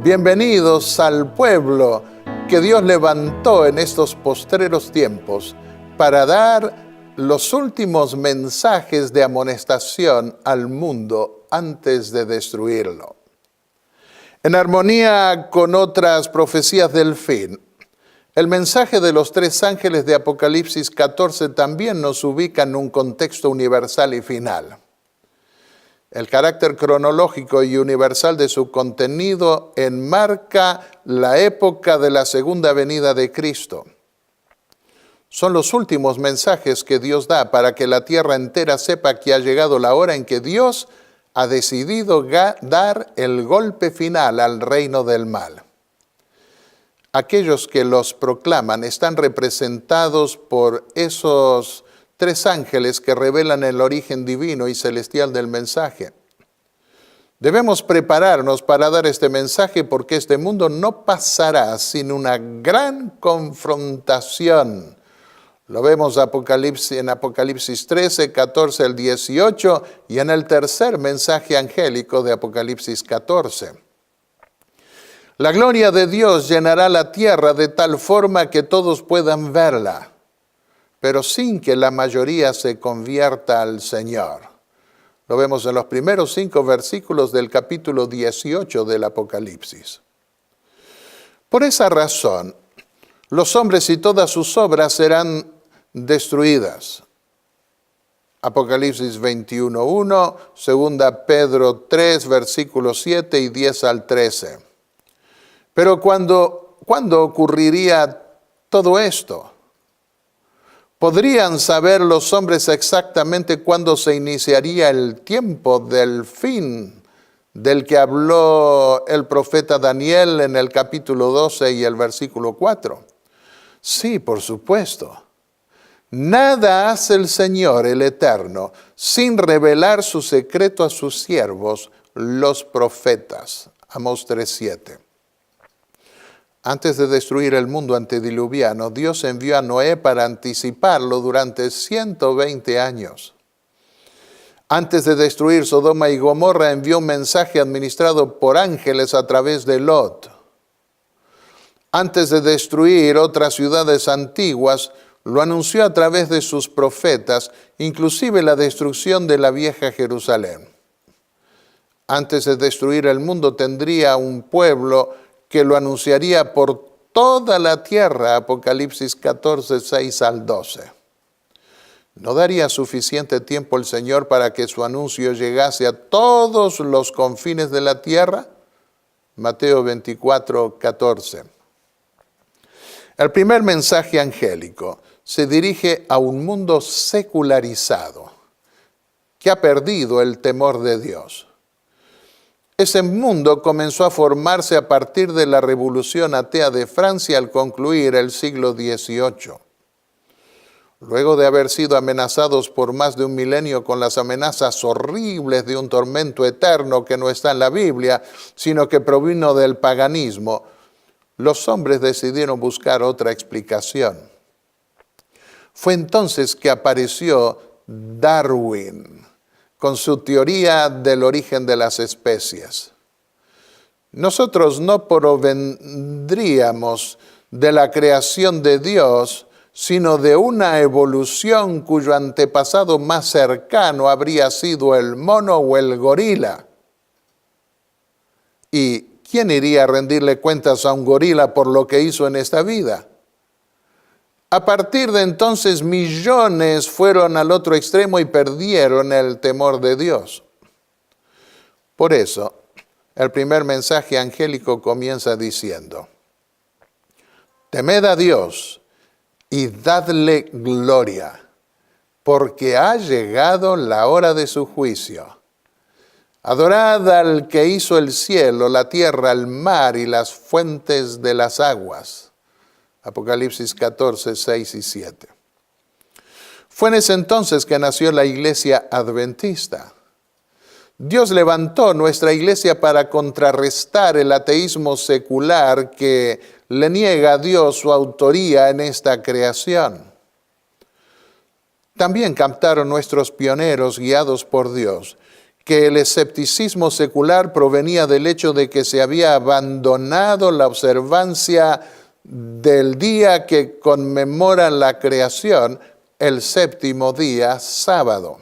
Bienvenidos al pueblo que Dios levantó en estos postreros tiempos para dar los últimos mensajes de amonestación al mundo antes de destruirlo. En armonía con otras profecías del fin, el mensaje de los tres ángeles de Apocalipsis 14 también nos ubica en un contexto universal y final. El carácter cronológico y universal de su contenido enmarca la época de la segunda venida de Cristo. Son los últimos mensajes que Dios da para que la tierra entera sepa que ha llegado la hora en que Dios ha decidido dar el golpe final al reino del mal. Aquellos que los proclaman están representados por esos tres ángeles que revelan el origen divino y celestial del mensaje. Debemos prepararnos para dar este mensaje porque este mundo no pasará sin una gran confrontación. Lo vemos en Apocalipsis 13, 14 al 18 y en el tercer mensaje angélico de Apocalipsis 14. La gloria de Dios llenará la tierra de tal forma que todos puedan verla, pero sin que la mayoría se convierta al Señor. Lo vemos en los primeros 5 versículos del capítulo 18 del Apocalipsis. Por esa razón, los hombres y todas sus obras serán destruidas. Apocalipsis 21:1, 2 Pedro 3, versículos 7 y 10 al 13. Pero ¿cuándo ocurriría todo esto? ¿Podrían saber los hombres exactamente cuándo se iniciaría el tiempo del fin del que habló el profeta Daniel en el capítulo 12 y el versículo 4? Sí, por supuesto. Nada hace el Señor, el Eterno, sin revelar su secreto a sus siervos, los profetas. Amós 3:7. Antes de destruir el mundo antediluviano, Dios envió a Noé para anticiparlo durante 120 años. Antes de destruir Sodoma y Gomorra, envió un mensaje administrado por ángeles a través de Lot. Antes de destruir otras ciudades antiguas, lo anunció a través de sus profetas, inclusive la destrucción de la vieja Jerusalén. Antes de destruir el mundo, tendría un pueblo que lo anunciaría por toda la tierra, Apocalipsis 14, 6 al 12. ¿No daría suficiente tiempo el Señor para que su anuncio llegase a todos los confines de la tierra? Mateo 24, 14. El primer mensaje angélico se dirige a un mundo secularizado, que ha perdido el temor de Dios. Ese mundo comenzó a formarse a partir de la Revolución Atea de Francia al concluir el siglo XVIII. Luego de haber sido amenazados por más de un milenio con las amenazas horribles de un tormento eterno que no está en la Biblia, sino que provino del paganismo, los hombres decidieron buscar otra explicación. Fue entonces que apareció Darwin con su teoría del origen de las especies. Nosotros no provendríamos de la creación de Dios, sino de una evolución cuyo antepasado más cercano habría sido el mono o el gorila. ¿Y quién iría a rendirle cuentas a un gorila por lo que hizo en esta vida? A partir de entonces, millones fueron al otro extremo y perdieron el temor de Dios. Por eso, el primer mensaje angélico comienza diciendo: temed a Dios y dadle gloria, porque ha llegado la hora de su juicio. Adorad al que hizo el cielo, la tierra, el mar y las fuentes de las aguas. Apocalipsis 14, 6 y 7. Fue en ese entonces que nació la iglesia adventista. Dios levantó nuestra iglesia para contrarrestar el ateísmo secular que le niega a Dios su autoría en esta creación. También captaron nuestros pioneros guiados por Dios que el escepticismo secular provenía del hecho de que se había abandonado la observancia del día que conmemora la creación, el séptimo día, sábado.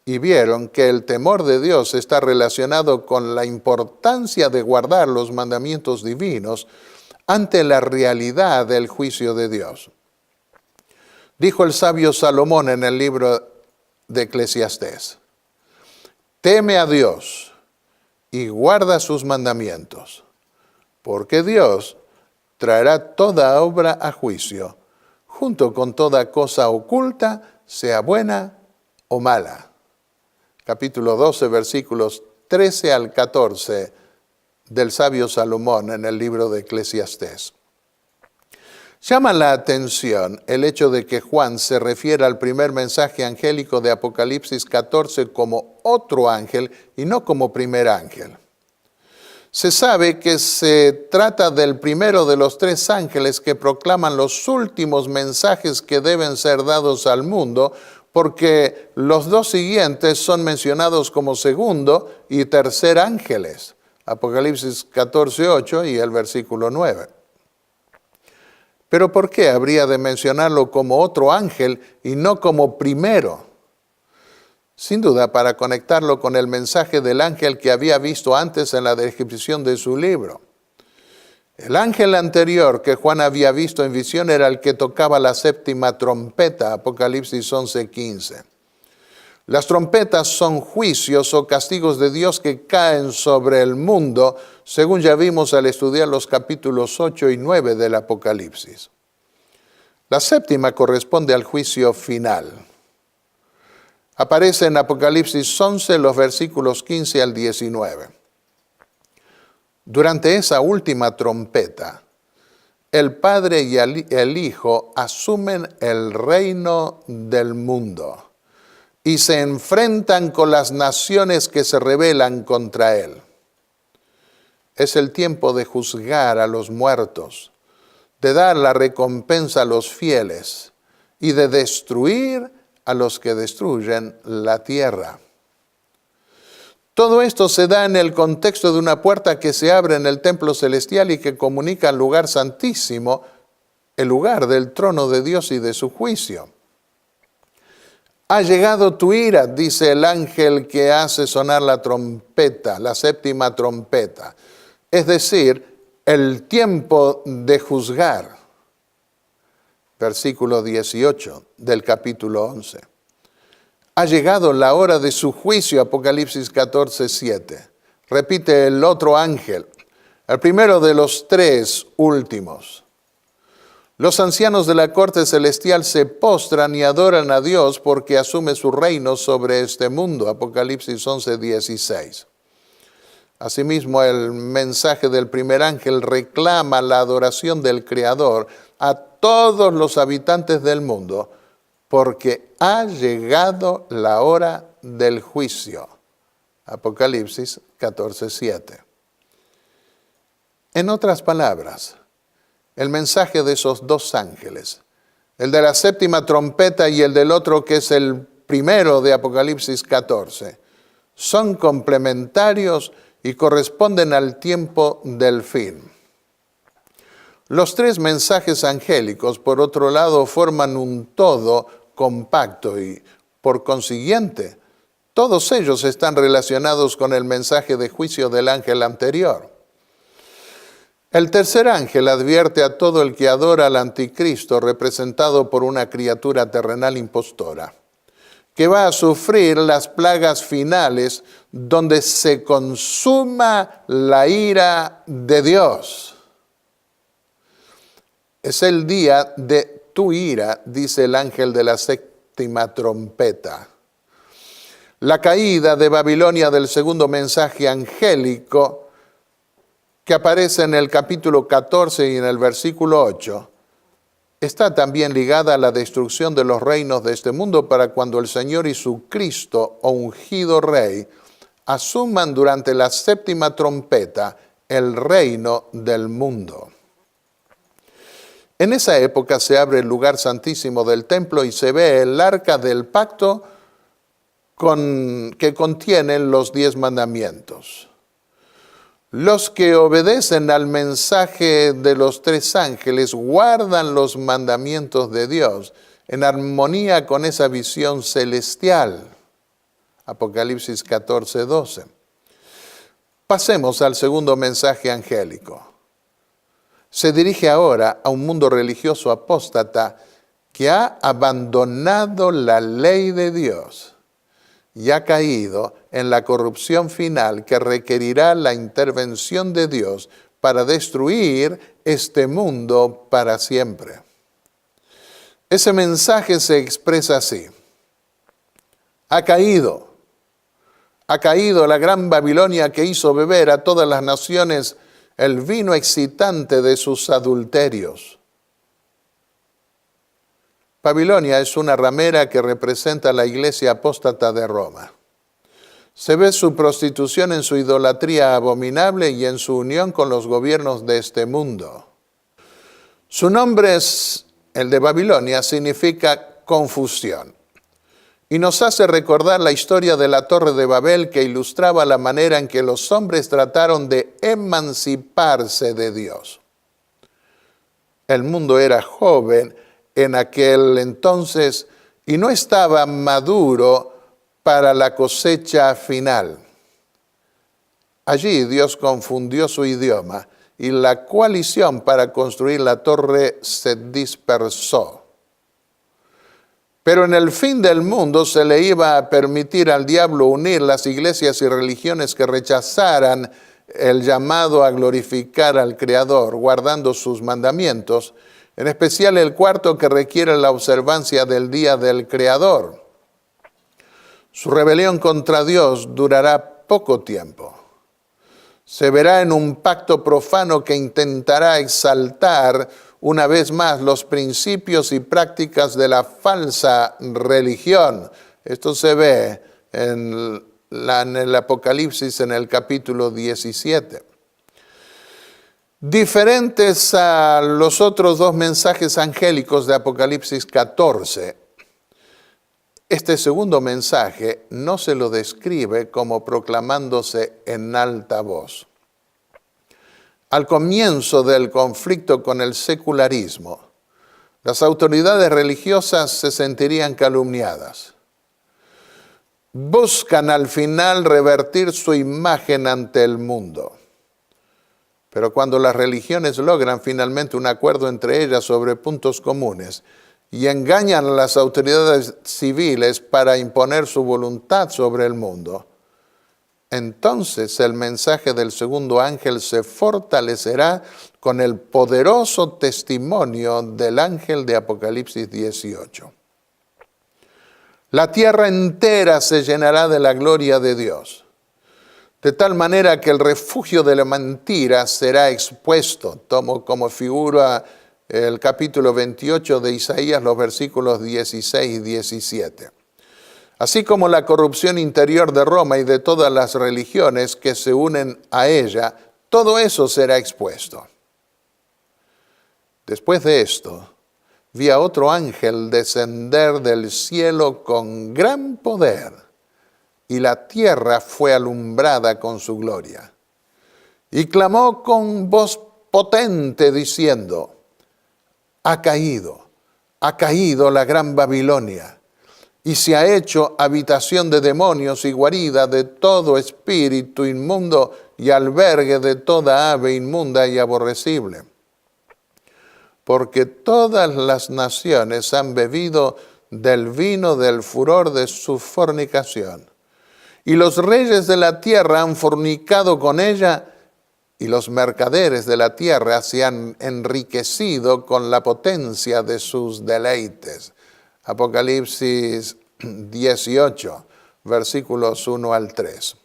Y vieron que el temor de Dios está relacionado con la importancia de guardar los mandamientos divinos ante la realidad del juicio de Dios. Dijo el sabio Salomón en el libro de Eclesiastés: teme a Dios y guarda sus mandamientos, porque Dios traerá toda obra a juicio, junto con toda cosa oculta, sea buena o mala. Capítulo 12, versículos 13 al 14 del sabio Salomón en el libro de Eclesiastés. Llama la atención el hecho de que Juan se refiere al primer mensaje angélico de Apocalipsis 14 como otro ángel y no como primer ángel. Se sabe que se trata del primero de los tres ángeles que proclaman los últimos mensajes que deben ser dados al mundo, porque los dos siguientes son mencionados como segundo y tercer ángeles. Apocalipsis 14:8 y el versículo 9. Pero ¿por qué habría de mencionarlo como otro ángel y no como primero? Sin duda, para conectarlo con el mensaje del ángel que había visto antes en la descripción de su libro. El ángel anterior que Juan había visto en visión era el que tocaba la séptima trompeta, Apocalipsis 11:15. Las trompetas son juicios o castigos de Dios que caen sobre el mundo, según ya vimos al estudiar los capítulos 8 y 9 del Apocalipsis. La séptima corresponde al juicio final. Aparece en Apocalipsis 11 los versículos 15 al 19. Durante esa última trompeta, el Padre y el Hijo asumen el reino del mundo y se enfrentan con las naciones que se rebelan contra él. Es el tiempo de juzgar a los muertos, de dar la recompensa a los fieles y de destruir a los que destruyen la tierra. Todo esto se da en el contexto de una puerta que se abre en el templo celestial y que comunica al lugar santísimo, el lugar del trono de Dios y de su juicio. Ha llegado tu ira, dice el ángel que hace sonar la trompeta, la séptima trompeta. Es decir, el tiempo de juzgar. Versículo 18 del capítulo 11. Ha llegado la hora de su juicio, Apocalipsis 14:7. Repite el otro ángel, el primero de los tres últimos. Los ancianos de la corte celestial se postran y adoran a Dios porque asume su reino sobre este mundo. Apocalipsis 11:16. Asimismo, el mensaje del primer ángel reclama la adoración del Creador a todos los habitantes del mundo, porque ha llegado la hora del juicio. Apocalipsis 14:7. En otras palabras, el mensaje de esos dos ángeles, el de la séptima trompeta y el del otro que es el primero de Apocalipsis 14, son complementarios y corresponden al tiempo del fin. Los tres mensajes angélicos, por otro lado, forman un todo compacto y, por consiguiente, todos ellos están relacionados con el mensaje de juicio del ángel anterior. El tercer ángel advierte a todo el que adora al anticristo, representado por una criatura terrenal impostora, que va a sufrir las plagas finales donde se consuma la ira de Dios. Es el día de tu ira, dice el ángel de la séptima trompeta. La caída de Babilonia del segundo mensaje angélico, que aparece en el capítulo 14 y en el versículo 8, está también ligada a la destrucción de los reinos de este mundo para cuando el Señor y su Cristo o ungido Rey asuman durante la séptima trompeta el reino del mundo. En esa época se abre el lugar santísimo del templo y se ve el arca del pacto que contienen los 10 mandamientos. Los que obedecen al mensaje de los 3 ángeles guardan los mandamientos de Dios en armonía con esa visión celestial. Apocalipsis 14:12. Pasemos al segundo mensaje angélico. Se dirige ahora a un mundo religioso apóstata que ha abandonado la ley de Dios y ha caído en la corrupción final que requerirá la intervención de Dios para destruir este mundo para siempre. Ese mensaje se expresa así: ha caído la gran Babilonia que hizo beber a todas las naciones el vino excitante de sus adulterios. Babilonia es una ramera que representa la iglesia apóstata de Roma. Se ve su prostitución en su idolatría abominable y en su unión con los gobiernos de este mundo. Su nombre el de Babilonia, significa confusión. Y nos hace recordar la historia de la Torre de Babel que ilustraba la manera en que los hombres trataron de emanciparse de Dios. El mundo era joven en aquel entonces y no estaba maduro para la cosecha final. Allí Dios confundió su idioma y la coalición para construir la torre se dispersó. Pero en el fin del mundo se le iba a permitir al diablo unir las iglesias y religiones que rechazaran el llamado a glorificar al Creador, guardando sus mandamientos, en especial el cuarto que requiere la observancia del día del Creador. Su rebelión contra Dios durará poco tiempo. Se verá en un pacto profano que intentará exaltar una vez más los principios y prácticas de la falsa religión. Esto se ve en el Apocalipsis en el capítulo 17. Diferentes a los otros 2 mensajes angélicos de Apocalipsis 14, este segundo mensaje no se lo describe como proclamándose en alta voz. Al comienzo del conflicto con el secularismo, las autoridades religiosas se sentirían calumniadas. Buscan al final revertir su imagen ante el mundo. Pero cuando las religiones logran finalmente un acuerdo entre ellas sobre puntos comunes y engañan a las autoridades civiles para imponer su voluntad sobre el mundo, entonces el mensaje del segundo ángel se fortalecerá con el poderoso testimonio del ángel de Apocalipsis 18. La tierra entera se llenará de la gloria de Dios, de tal manera que el refugio de la mentira será expuesto. Tomo como figura el capítulo 28 de Isaías, los versículos 16 y 17. Así como la corrupción interior de Roma y de todas las religiones que se unen a ella, todo eso será expuesto. Después de esto, vi a otro ángel descender del cielo con gran poder, y la tierra fue alumbrada con su gloria. Y clamó con voz potente diciendo: ha caído la gran Babilonia, y se ha hecho habitación de demonios y guarida de todo espíritu inmundo y albergue de toda ave inmunda y aborrecible. Porque todas las naciones han bebido del vino del furor de su fornicación. Y los reyes de la tierra han fornicado con ella, y los mercaderes de la tierra se han enriquecido con la potencia de sus deleites. Apocalipsis 18, versículos 1 al 3.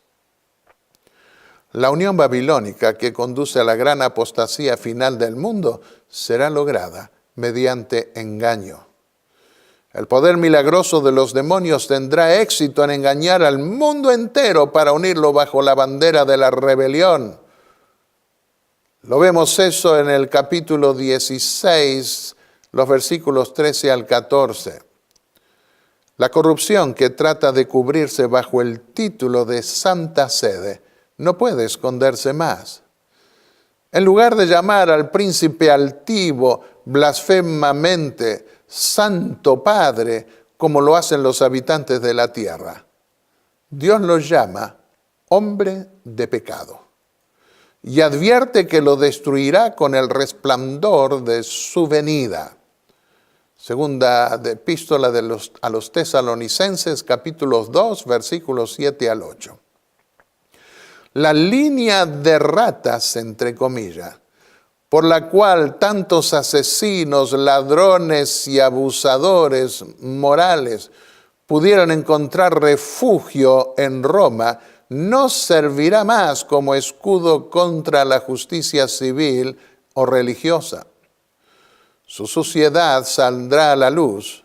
La unión babilónica que conduce a la gran apostasía final del mundo será lograda mediante engaño. El poder milagroso de los demonios tendrá éxito en engañar al mundo entero para unirlo bajo la bandera de la rebelión. Lo vemos eso en el capítulo 16, los versículos 13 al 14. La corrupción que trata de cubrirse bajo el título de Santa Sede no puede esconderse más. En lugar de llamar al príncipe altivo blasfemamente Santo Padre, como lo hacen los habitantes de la tierra, Dios lo llama hombre de pecado y advierte que lo destruirá con el resplandor de su venida. Segunda epístola a los Tesalonicenses, capítulos 2, versículos 7 al 8. La línea de ratas, entre comillas, por la cual tantos asesinos, ladrones y abusadores morales pudieron encontrar refugio en Roma, no servirá más como escudo contra la justicia civil o religiosa. Su suciedad saldrá a la luz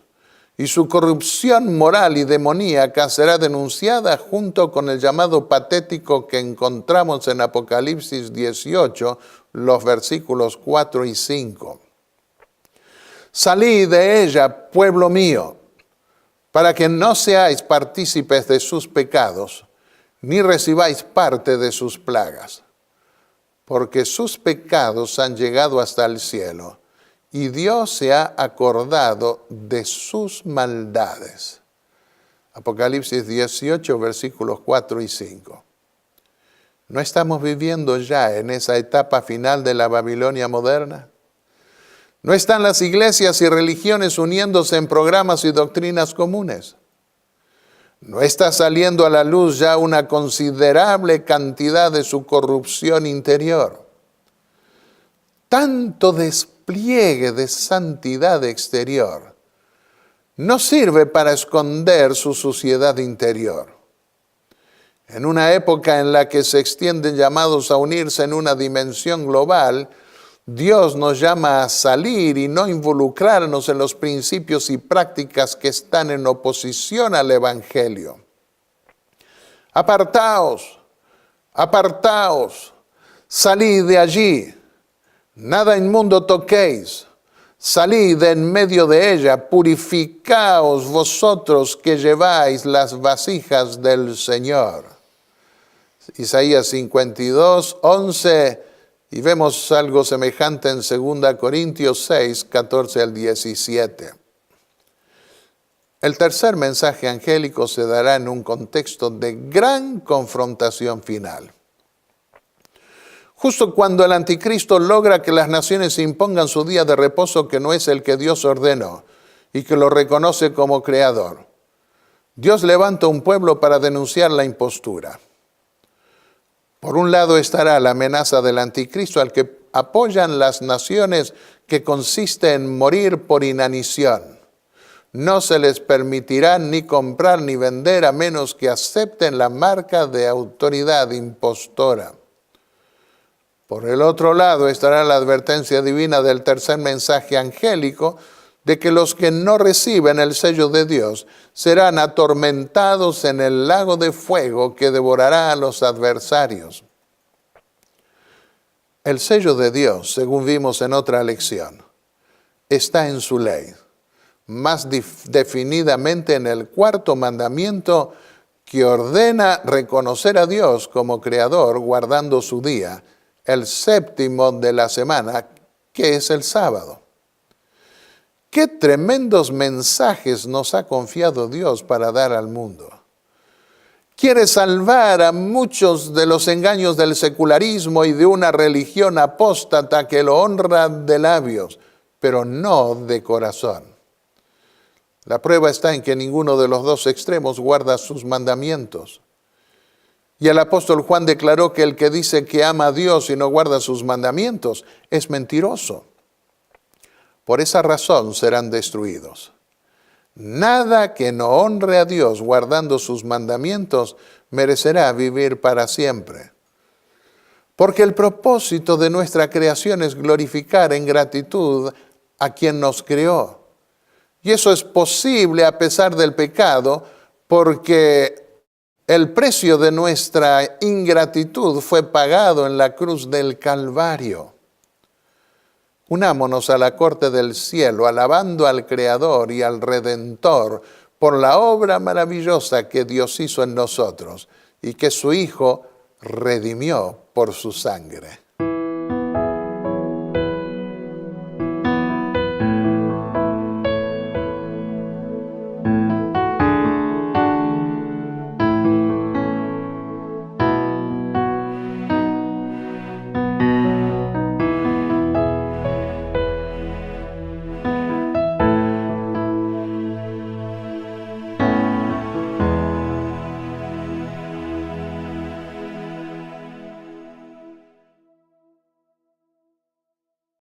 y su corrupción moral y demoníaca será denunciada junto con el llamado patético que encontramos en Apocalipsis 18, los versículos 4 y 5. Salid de ella, pueblo mío, para que no seáis partícipes de sus pecados, ni recibáis parte de sus plagas, porque sus pecados han llegado hasta el cielo, y Dios se ha acordado de sus maldades. Apocalipsis 18, versículos 4 y 5. ¿No estamos viviendo ya en esa etapa final de la Babilonia moderna? ¿No están las iglesias y religiones uniéndose en programas y doctrinas comunes? ¿No está saliendo a la luz ya una considerable cantidad de su corrupción interior? Tanto despliegue de santidad exterior no sirve para esconder su suciedad interior. En una época en la que se extienden llamados a unirse en una dimensión global, Dios nos llama a salir y no involucrarnos en los principios y prácticas que están en oposición al Evangelio. Apartaos, apartaos, salid de allí, nada inmundo toquéis, salid en medio de ella, purificaos vosotros que lleváis las vasijas del Señor. Isaías 52, 11, y vemos algo semejante en 2 Corintios 6, 14 al 17. El tercer mensaje angélico se dará en un contexto de gran confrontación final. Justo cuando el anticristo logra que las naciones impongan su día de reposo que no es el que Dios ordenó y que lo reconoce como creador, Dios levanta un pueblo para denunciar la impostura. Por un lado estará la amenaza del anticristo al que apoyan las naciones, que consiste en morir por inanición. No se les permitirá ni comprar ni vender a menos que acepten la marca de autoridad impostora. Por el otro lado estará la advertencia divina del tercer mensaje angélico de que los que no reciben el sello de Dios serán atormentados en el lago de fuego que devorará a los adversarios. El sello de Dios, según vimos en otra lección, está en su ley, más definidamente en el cuarto mandamiento que ordena reconocer a Dios como creador guardando su día, el séptimo de la semana, que es el sábado. ¡Qué tremendos mensajes nos ha confiado Dios para dar al mundo! Quiere salvar a muchos de los engaños del secularismo y de una religión apóstata que lo honra de labios, pero no de corazón. La prueba está en que ninguno de los dos extremos guarda sus mandamientos. Y el apóstol Juan declaró que el que dice que ama a Dios y no guarda sus mandamientos es mentiroso. Por esa razón serán destruidos. Nada que no honre a Dios guardando sus mandamientos merecerá vivir para siempre. Porque el propósito de nuestra creación es glorificar en gratitud a quien nos creó. Y eso es posible a pesar del pecado, porque el precio de nuestra ingratitud fue pagado en la cruz del Calvario. Unámonos a la corte del cielo, alabando al Creador y al Redentor por la obra maravillosa que Dios hizo en nosotros y que su Hijo redimió por su sangre.